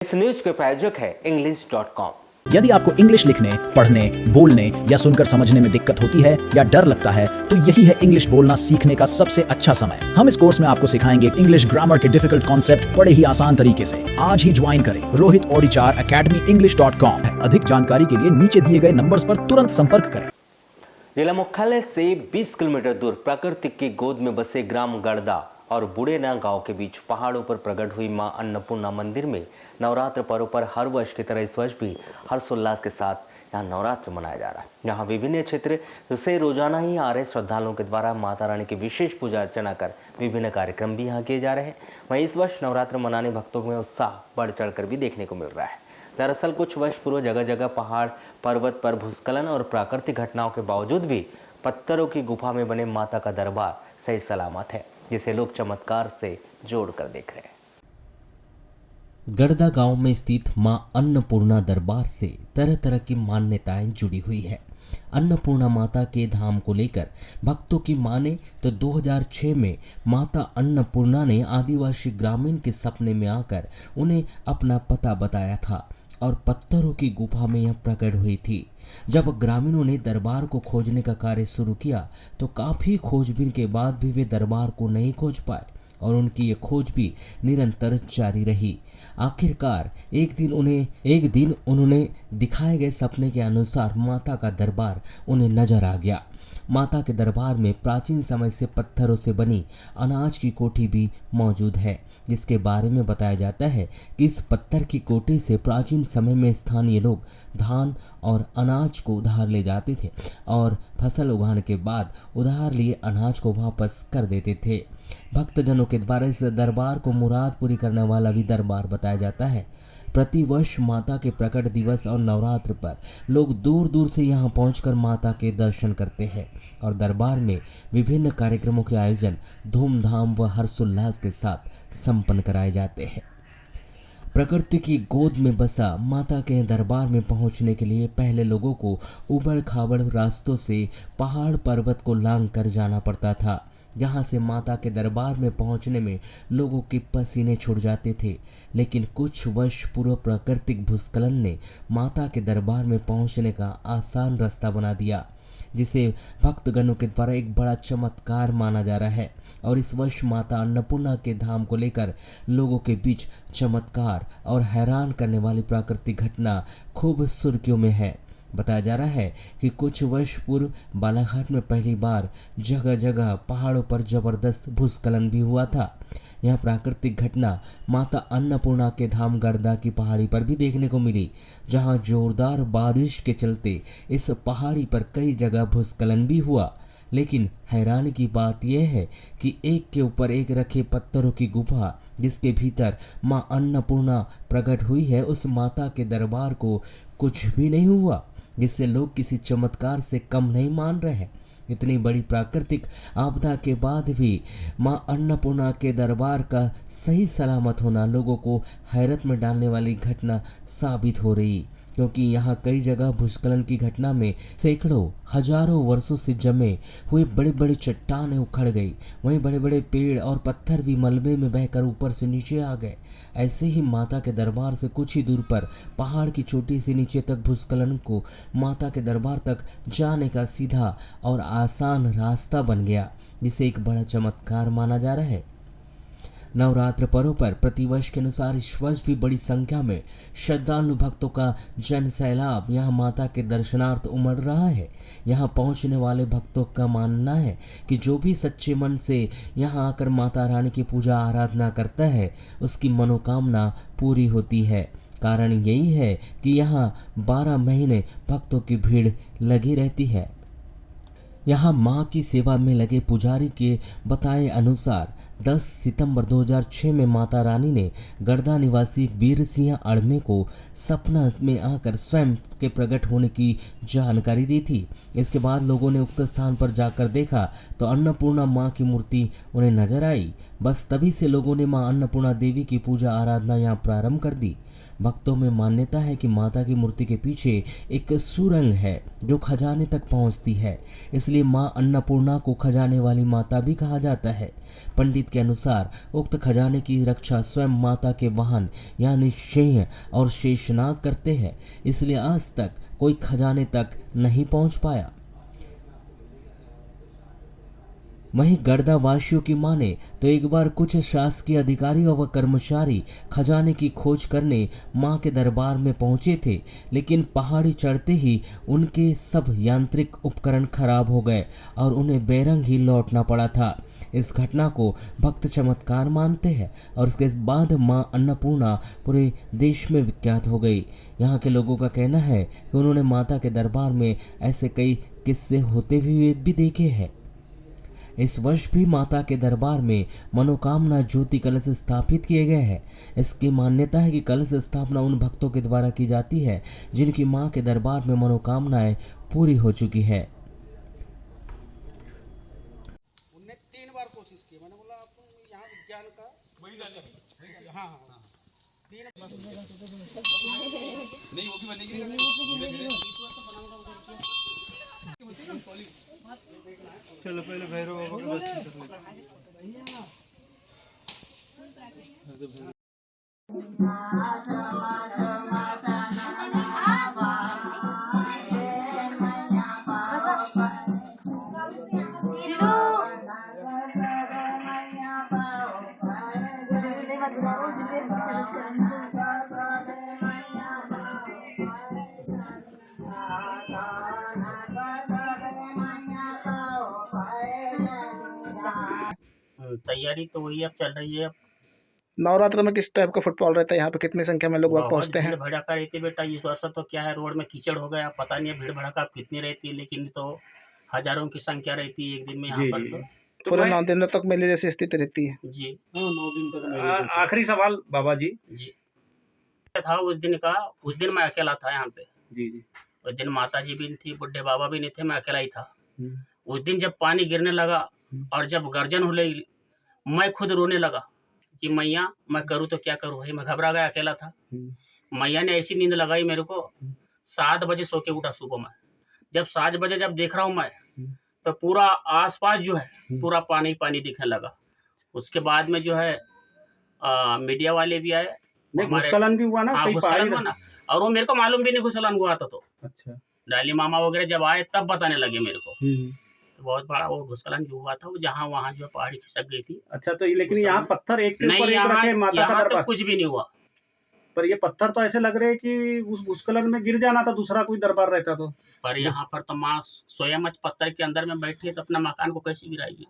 इस न्यूज के प्रायोजक है English.com। यदि आपको इंग्लिश लिखने, पढ़ने, बोलने या सुनकर समझने में दिक्कत होती है या डर लगता है तो यही है इंग्लिश बोलना सीखने का सबसे अच्छा समय। हम इस कोर्स में आपको सिखाएंगे इंग्लिश ग्रामर के डिफिकल्ट कॉन्सेप्ट बड़े ही आसान तरीके से। आज ही ज्वाइन करें रोहित ऑडिचार अकेडमी English.com। अधिक जानकारी के लिए नीचे दिए गए नंबर्स पर तुरंत संपर्क करें। जिला मुख्यालय से 20 किलोमीटर दूर प्रकृति की गोद में बसे ग्राम गड़दा और बुड़ेना गांव के बीच पहाड़ों पर प्रकट हुई मां अन्नपूर्णा मंदिर में नवरात्र पर्व पर हर वर्ष की तरह इस वर्ष भी हर्षोल्लास के साथ यहाँ नवरात्र मनाया जा रहा है। यहाँ विभिन्न क्षेत्र से रोजाना ही आ रहे श्रद्धालुओं के द्वारा माता रानी की विशेष पूजा अर्चना कर विभिन्न कार्यक्रम भी यहाँ किए जा रहे हैं। वहीं इस वर्ष नवरात्र मनाने भक्तों में उत्साह बढ़ चढ़कर भी देखने को मिल रहा है। दरअसल कुछ वर्ष पूर्व जगह जगह पहाड़ पर्वत पर भूस्खलन और प्राकृतिक घटनाओं के बावजूद भी पत्थरों की गुफा में बने माता का दरबार सही सलामत है, जिसे लोग चमत्कार से जोड़कर देख रहे हैं। गड़दा गांव में स्थित मां अन्नपूर्णा दरबार से तरह तरह की मान्यताएं जुड़ी हुई है। अन्नपूर्णा माता के धाम को लेकर भक्तों की माने तो 2006 में माता अन्नपूर्णा ने आदिवासी ग्रामीण के सपने में आकर उन्हें अपना पता बताया था और पत्थरों की गुफा में यह प्रकट हुई थी। जब ग्रामीणों ने दरबार को खोजने का कार्य शुरू किया तो काफी खोजबीन के बाद भी वे दरबार को नहीं खोज पाए और उनकी ये खोज भी निरंतर जारी रही। आखिरकार एक दिन उन्होंने दिखाए गए सपने के अनुसार माता का दरबार उन्हें नजर आ गया। माता के दरबार में प्राचीन समय से पत्थरों से बनी अनाज की कोठी भी मौजूद है, जिसके बारे में बताया जाता है कि इस पत्थर की कोठी से प्राचीन समय में स्थानीय लोग धान और अनाज को उधार ले जाते थे और फसल उगाने के बाद उधार लिए अनाज को वापस कर देते थे। भक्तजनों के द्वारा इस दरबार को मुराद पूरी करने वाला भी दरबार बताया जाता है। प्रतिवर्ष माता के प्रकट दिवस और नवरात्र पर लोग दूर दूर से यहाँ पहुंचकर माता के दर्शन करते हैं और दरबार में विभिन्न कार्यक्रमों के आयोजन धूमधाम व हर्षोल्लास के साथ संपन्न कराए जाते हैं। प्रकृति की गोद में बसा माता के दरबार में पहुंचने के लिए पहले लोगों को उबड़ खाबड़ रास्तों से पहाड़ पर्वत को लांघ कर जाना पड़ता था। जहाँ से माता के दरबार में पहुंचने में लोगों के पसीने छूट जाते थे, लेकिन कुछ वर्ष पूर्व प्राकृतिक भूस्खलन ने माता के दरबार में पहुंचने का आसान रास्ता बना दिया, जिसे भक्तगणों के द्वारा एक बड़ा चमत्कार माना जा रहा है। और इस वर्ष माता अन्नपूर्णा के धाम को लेकर लोगों के बीच चमत्कार और हैरान करने वाली प्राकृतिक घटना खूब सुर्खियों में है। बताया जा रहा है कि कुछ वर्ष पूर्व बालाघाट में पहली बार जगह जगह पहाड़ों पर जबरदस्त भूस्खलन भी हुआ था। यह प्राकृतिक घटना माता अन्नपूर्णा के धाम गड़दा की पहाड़ी पर भी देखने को मिली, जहां जोरदार बारिश के चलते इस पहाड़ी पर कई जगह भूस्खलन भी हुआ। लेकिन हैरानी की बात यह है कि एक के ऊपर एक रखे पत्थरों की गुफा जिसके भीतर मां अन्नपूर्णा प्रकट हुई है, उस माता के दरबार को कुछ भी नहीं हुआ, जिससे लोग किसी चमत्कार से कम नहीं मान रहे हैं। इतनी बड़ी प्राकृतिक आपदा के बाद भी मां अन्नपूर्णा के दरबार का सही सलामत होना लोगों को हैरत में डालने वाली घटना साबित हो रही, क्योंकि यहाँ कई जगह भूस्खलन की घटना में सैकड़ों हजारों वर्षों से जमे हुए बड़े बड़े चट्टानें उखड़ गई। वहीं बड़े बड़े पेड़ और पत्थर भी मलबे में बहकर ऊपर से नीचे आ गए। ऐसे ही माता के दरबार से कुछ ही दूर पर पहाड़ की चोटी से नीचे तक भूस्खलन को माता के दरबार तक जाने का सीधा और आसान रास्ता बन गया, जिसे एक बड़ा चमत्कार माना जा रहा है। नवरात्र पर्व पर प्रतिवर्ष के अनुसार इस वर्ष भी बड़ी संख्या में श्रद्धालु भक्तों का जन सैलाब यहाँ माता के दर्शनार्थ उमड़ रहा है। यहाँ पहुँचने वाले भक्तों का मानना है कि जो भी सच्चे मन से यहाँ आकर माता रानी की पूजा आराधना करता है उसकी मनोकामना पूरी होती है। कारण यही है कि यहाँ 12 महीने भक्तों की भीड़ लगी रहती है। यहाँ मां की सेवा में लगे पुजारी के बताए अनुसार 10 सितंबर 2006 में माता रानी ने गड़दा निवासी वीर सिंह अड़मे को सपना में आकर स्वयं के प्रकट होने की जानकारी दी थी। इसके बाद लोगों ने उक्त स्थान पर जाकर देखा तो अन्नपूर्णा मां की मूर्ति उन्हें नजर आई। बस तभी से लोगों ने मां अन्नपूर्णा देवी की पूजा आराधना यहाँ प्रारंभ कर दी। भक्तों में मान्यता है कि माता की मूर्ति के पीछे एक सुरंग है जो खजाने तक पहुंचती है, इसलिए मां अन्नपूर्णा को खजाने वाली माता भी कहा जाता है। पंडित के अनुसार उक्त खजाने की रक्षा स्वयं माता के वाहन यानी सिंह और शेषनाग करते हैं, इसलिए आज तक कोई खजाने तक नहीं पहुंच पाया। वहीं गड़दा वासियों की माने तो एक बार कुछ शासकीय अधिकारी और कर्मचारी खजाने की खोज करने मां के दरबार में पहुंचे थे, लेकिन पहाड़ी चढ़ते ही उनके सब यांत्रिक उपकरण खराब हो गए और उन्हें बेरंग ही लौटना पड़ा था। इस घटना को भक्त चमत्कार मानते हैं और इसके बाद मां अन्नपूर्णा पूरे देश में विख्यात हो गई। यहाँ के लोगों का कहना है कि उन्होंने माता के दरबार में ऐसे कई किस्से होते हुए भी देखे हैं। इस वर्ष भी माता के दरबार में मनोकामना ज्योति कलश स्थापित किए गए हैं। इसकी मान्यता है कि कलश स्थापना उन भक्तों के द्वारा की जाती है जिनकी मां के दरबार में मनोकामनाएं पूरी हो चुकी है। उनने 3 बार कोशिश की। मैंने बोला आप यहाँ विज्ञान का वही डाले। हाँ हाँ 3 चलो पहले भैरव बाबा के दर्शन कर लेते हैं। तैयारी तो वही अब चल रही है। अब नवरात्र में किस टाइप का फुटबॉल रहता है? यहाँ पे कितनी संख्या में लोग बहुत पहुँचते हैं? भीड़ भड़का रहती है बेटा। इस वर्ष तो क्या है, रोड में कीचड़ हो गया, पता नहीं है भीड़ भड़का अब कितनी रहती है, लेकिन तो हजारों की संख्या रहती है एक दिन में यहाँ पर। तो पूरे 9 दिनों तक मेले जैसी स्थिति रहती है। जी 9 दिन तक। आखिरी सवाल बाबा जी। जी था उस दिन मैं अकेला था यहाँ पे। जी जी। उस दिन माता जी भी थी, बुढ़े बाबा भी नहीं थे, मैं अकेला ही था। उस दिन जब पानी गिरने लगा और जब गर्जन हो लगी, मैं खुद रोने लगा कि मैया मैं करूँ तो क्या करूँ भाई। मैं घबरा गया, अकेला था। मैया ने ऐसी नींद लगाई मेरे को, 7 बजे सो के उठा सुबह में। जब 7 बजे जब देख रहा हूँ मैं, तो पूरा आसपास जो है पूरा पानी पानी दिखने लगा। उसके बाद में जो है मीडिया वाले भी आए। भूस्खलन भी हुआ ना? हाँ, भूस्खलन हुआ ना, और वो मेरे को मालूम भी नहीं भूस्खलन हुआ था। तो अच्छा, डाली मामा वगैरह जब आए तब बताने लगे मेरे को। तो बहुत बड़ा वो भूस्खलन जो हुआ था, वो जहाँ वहाँ जो पहाड़ी खिसक गई थी। अच्छा, तो लेकिन यहाँ पत्थर एक के ऊपर नहीं, एक रखे माता का दरबार, तो कुछ भी नहीं हुआ। पर ये पत्थर तो ऐसे लग रहे हैं कि उस भूस्खलन में गिर जाना था, दूसरा कोई दरबार रहता तो। पर यहाँ पर तो माँ स्वयं पत्थर के अंदर में बैठी है, तो अपना मकान को कैसे गिराएगी।